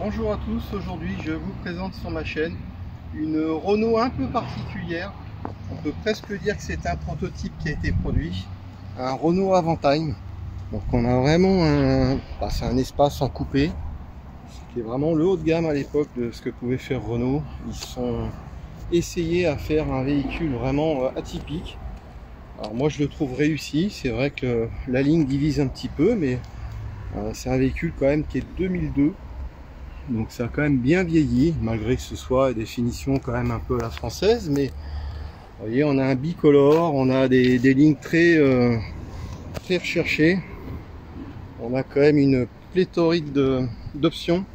Bonjour à tous, aujourd'hui je vous présente sur ma chaîne une Renault un peu particulière. On peut presque dire que c'est un prototype qui a été produit, un Renault Avantime. Donc on a vraiment c'est un espace en coupé, qui est vraiment le haut de gamme à l'époque de ce que pouvait faire Renault. Ils sont essayés à faire un véhicule vraiment atypique. Alors moi je le trouve réussi, c'est vrai que la ligne divise un petit peu, mais c'est un véhicule quand même qui est 2002. Donc ça a quand même bien vieilli, malgré que ce soit des finitions quand même un peu à la française. Mais vous voyez, on a un bicolore, on a des lignes très recherchées. On a quand même une pléthorique d'options.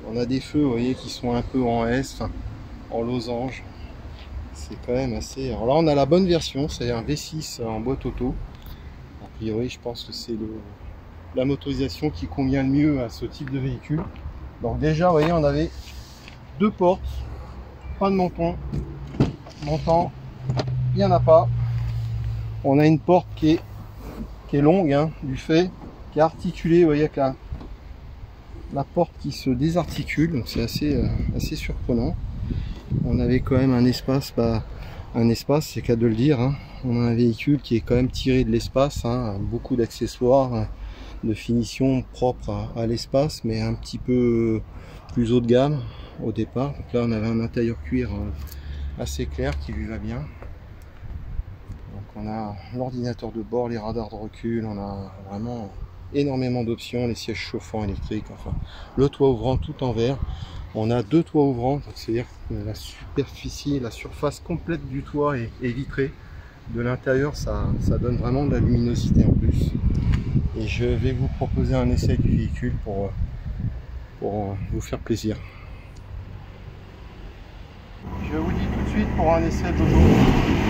On a des feux, vous voyez, qui sont un peu en S, enfin, en losange. C'est quand même assez... Alors là, on a la bonne version, c'est un V6 en boîte auto. A priori, je pense que c'est la motorisation qui convient le mieux à ce type de véhicule. Donc déjà, vous voyez, on avait deux portes, pas de montant, il n'y en a pas. On a une porte qui est longue, hein, du fait, qui est articulée, vous voyez, avec la porte qui se désarticule, donc c'est assez surprenant. On avait quand même un espace, c'est qu'à de le dire, hein. On a un véhicule qui est quand même tiré de l'espace, hein, beaucoup d'accessoires, de finition propre à l'espace, mais un petit peu plus haut de gamme au départ. Donc là on avait un intérieur cuir assez clair qui lui va bien. Donc on a l'ordinateur de bord, les radars de recul, on a vraiment énormément d'options, les sièges chauffants électriques, enfin le toit ouvrant tout en verre. On a deux toits ouvrants, c'est-à-dire que la superficie, la surface complète du toit est vitrée. De l'intérieur ça donne vraiment de la luminosité en plus. Et je vais vous proposer un essai du véhicule pour vous faire plaisir. Je vous dis tout de suite pour un essai d'aujourd'hui.